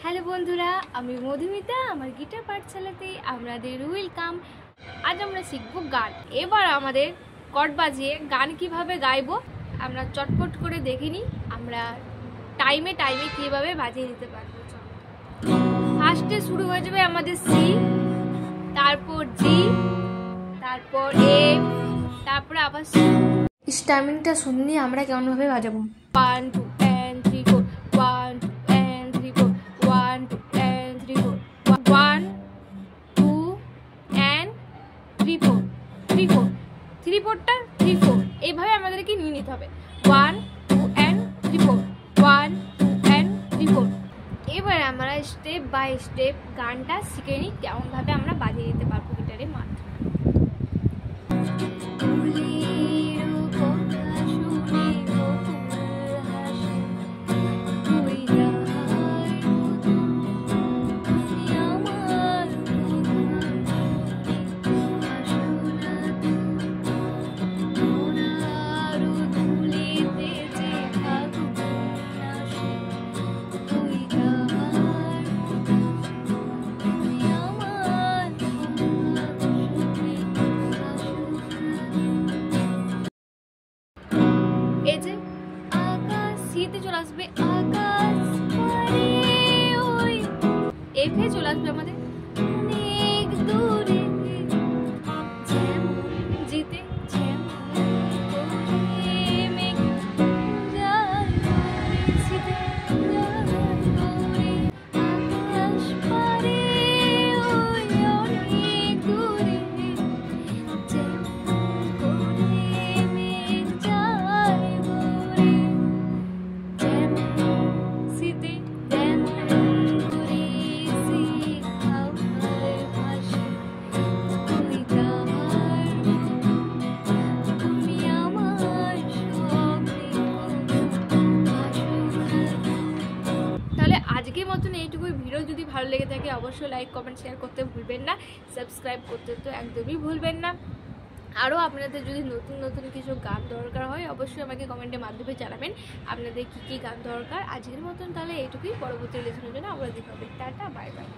Hello বন্ধুরা, আমি মধুমিতা। আমার গিটার পাঠশালাতে আপনাদের ওয়েলকাম। আজ আমরা শিখব গান। এবার আমাদের কর্ড বাজিয়ে গান কিভাবে গাইবো আমরা চটপট করে দেখে নিই। আমরা টাইমে কিভাবে বাজিয়ে দিতে পারবো। ফার্স্টে শুরু হয়ে যাবে আমাদের সি, তারপর জি, তারপর এ, তারপরে আবার টাইমিংটা শুননি আমরা কেমনভাবে বাজাবো। 1 2 and 3 4 1 2 and 3 4 1 2 and 3 4 1 2 and 3 4 3 4 3 4টা 3 4 এইভাবে আমাদেরকে নিয়ে নিতে হবে। 1 2 and 3 4 1 2 and 3 4। এবার আমরা স্টেপ বাই স্টেপ গানটা শিখে নিই কেমনভাবে আমরা বাজিয়ে দিতে পারবো গিটারের মাধ্যমে। সিতে চলে আসবে আকাশ পারে ওই, এফে চলে আসবে আমাদের অনেক দূরে, জিতে আজকের মতন এইটুকুই। ভিডিও যদি ভালো লেগে থাকে অবশ্যই লাইক কমেন্ট শেয়ার করতে ভুলবেন না, সাবস্ক্রাইব করতে তো একদমই ভুলবেন না। আরও আপনাদের যদি নতুন নতুন কিছু গান দরকার হয় অবশ্যই আমাকে কমেন্টের মাধ্যমে জানাবেন আপনাদের কী কী গান দরকার। আজকের মতন তাহলে এইটুকুই। পরবর্তী লেসনের জন্য আমরা দেখা হবে। Tata, bye bye.